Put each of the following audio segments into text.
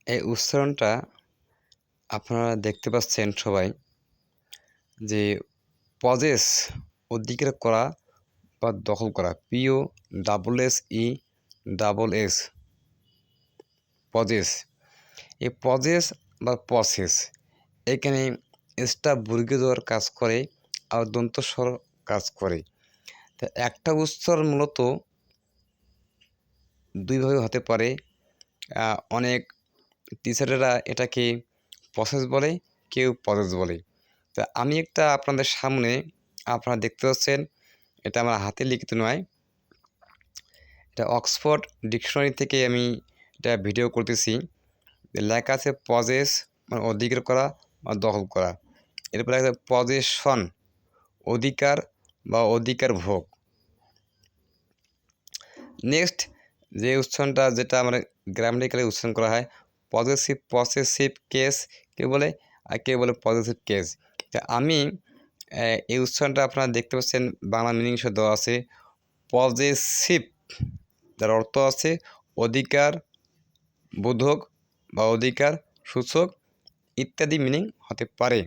এই উচ্চারণটা আপনারা দেখতে পাচ্ছেন সবাই যে পজেস অধিকার করা বা দখল করা P O double S E double S possess. এই পজেস বা পসেস এখানে এসটা বর্গীয় জোড়ার কাজ করে আর দন্তস্বর কাজ করে। তা একটা উচ্চারণ মূলত দুইভাবে হতে পারে। অনেক টিচারেরা এটাকে প্রসেস বলে, কেউ পজেস বলে। তা আমি একটা আপনাদের সামনে আপনারা দেখতে পাচ্ছেন, এটা আমার হাতে লিখিত নয়, এটা অক্সফোর্ড ডিকশনারি থেকে আমি এটা ভিডিও করতেছি। লেখা আছে পজেস মানে অধিকার করা বা দখল করা, এরপরে আছে পজেশন অধিকার বা অধিকার ভোগ। নেক্সট যে উচ্চারণটা যেটা আমরা গ্রামাটিক্যালি উচ্চারণ করা হয় পসেসিভ কেস কেউ বলে, আর কেউ বলে পজেসিভ কেস। তা আমি এই উচ্চারণটা আপনারা দেখতে পাচ্ছেন বাংলা মিনিং সহ দেওয়া আছে। পজেসিভ যার অর্থ আছে অধিকার বোধক বা অধিকার সূচক ইত্যাদি মিনিং হতে পারে।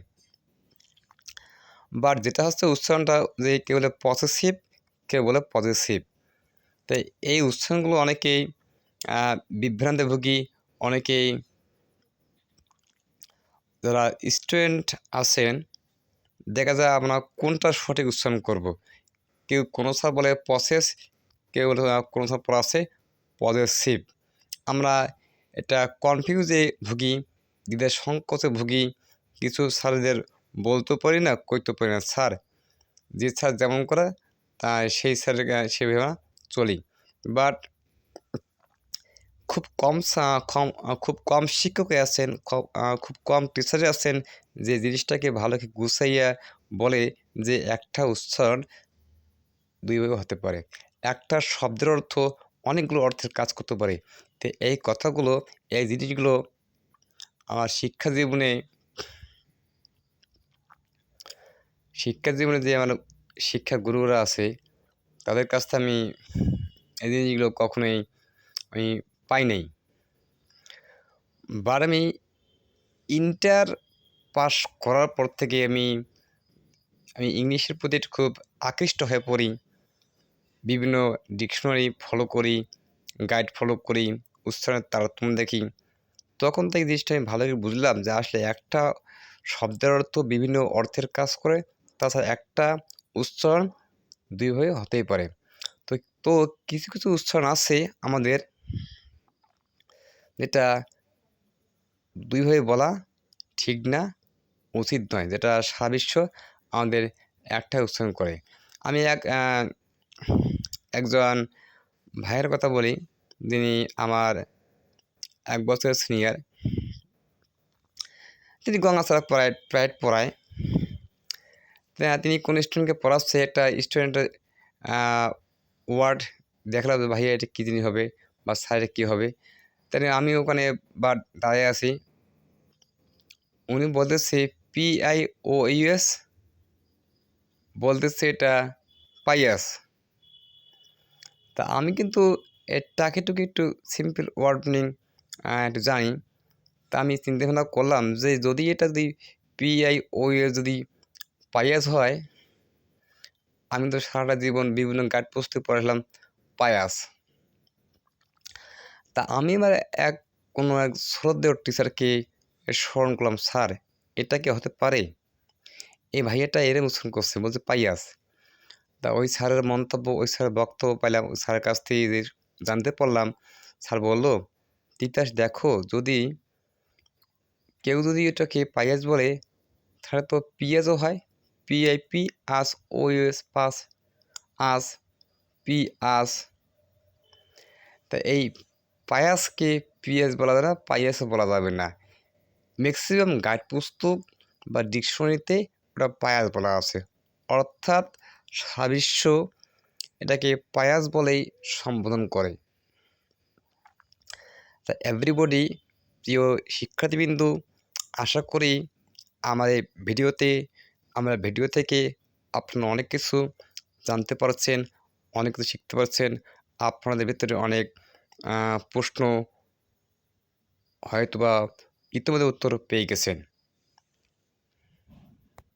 বাট যেটা হচ্ছে উচ্চারণটা যে কেউ বলে পসেসিভ, কেউ বলে পজেসিভ। তাই এই উচ্চারণগুলো অনেকেই বিভ্রান্তে ভুগি। অনেকেই যারা স্টুডেন্ট আছেন দেখা যায় আমরা কোনটা সঠিক উচ্চারণ করব। কেউ কোনো স্যার বলে প্রসেস, কেউ বলে কোনো স্যার পড়া আছে পজেসিভ। আমরা এটা কনফিউজে ভুগি, দ্বিধার সংকোচে ভুগি। কিছু স্যারদের বলতে পারি না, কইতে পারি না। স্যার যে স্যার যেমন করে তা সেই স্যারের সেভাবে চলি। বাট খুব কম শিক্ষকই আছেন, খুব কম টিচারে আছেন যে জিনিসটাকে ভালো গুছাইয়া বলে যে একটা উচ্চারণ দুইভাবে হতে পারে, একটা শব্দের অর্থ অনেকগুলো অর্থের কাজ করতে পারে। তো এই কথাগুলো, এই জিনিসগুলো আমার শিক্ষা জীবনে যে আমার শিক্ষা গুরুরা আছে তাদের কাছ থেকে আমি এই জিনিসগুলো কখনোই আমি পাই নাই। বাট আমি ইন্টার পাস করার পর থেকে আমি ইংলিশের প্রতি খুব আকৃষ্ট হয়ে পড়ি। বিভিন্ন ডিকশনারি ফলো করি, গাইড ফলো করি, উচ্চারণের তারতম্য দেখি। তখন থেকে জিনিসটা আমি ভালো করে বুঝলাম যে আসলে একটা শব্দের অর্থ বিভিন্ন অর্থের কাজ করে। তাছাড়া একটা উচ্চারণ দুইভাবে হতেই পারে। তো তো কিছু কিছু উচ্চারণ আছে আমাদের যেটা দুইভাবে বলা ঠিক না, উচিত নয়, যেটা সারা বিশ্ব আমাদের একটাই উচ্চারণ করে। আমি একজন ভাইয়ের কথা বলি, যিনি আমার 1 বছরের সিনিয়র। তিনি গঙ্গাচড়া প্রাইভেট পড়ায়। তিনি কোন স্টুডেন্টকে পড়াচ্ছে, একটা স্টুডেন্টের ওয়ার্ড দেখলাম যে ভাইয়া এটা কী জিনিস হবে বা স্যার এটা কী হবে। তাই আমি ওখানে বা দাঁড়িয়ে আছি, উনি বলতেছে PIOUS, বলতেছে এটা পাইয়াস। তা আমি কিন্তু এটাকে একটু সিম্পল ওয়ার্ড মিনিং একটু জানি। তা আমি চিন্তা ভাবনা করলাম যে এটা যদি PIOUS যদি পাইয়াস হয়, আমি তো সারাটা জীবন বিভিন্ন গাইড পুস্তকে পড়ালাম পায়াস। তা আমি এবার কোনো এক শ্রদ্ধেয় টিচারকে স্মরণ করলাম, স্যার এটা কি হতে পারে? এই ভাইয়াটা এরম উচ্চারণ করছে, বলছে পাইয়াস। তা ওই স্যারের মন্তব্য, ওই স্যারের বক্তব্য পাইলাম, ওই স্যারের কাছ থেকে জানতে পারলাম। স্যার বলল, তিতাস দেখো, কেউ যদি এটাকে পাইয়াস বলে তাহলে তো পিঁয়াজও হয়, PIP আস OUS পাস আস পিয়াস। তা এই পায়াসকে পিয়াস বলা যাবে না, পায়াসও বলা যাবে না। ম্যাক্সিমাম গাইড পুস্তক বা ডিকশনারিতে ওটা পায়াস বলা আছে। অর্থাৎ সারা বিশ্ব এটাকে পায়াস বলেই সম্বোধন করে। তা এভরিবডি, প্রিয় শিক্ষার্থীবৃন্দু, আশা করি আমার এই ভিডিও থেকে আপনারা অনেক কিছু জানতে পারছেন, অনেক কিছু শিখতে পারছেন। আপনাদের ভিতরে অনেক প্রশ্ন হয়তোবা ইতিমধ্যে উত্তর পেয়ে গেছেন।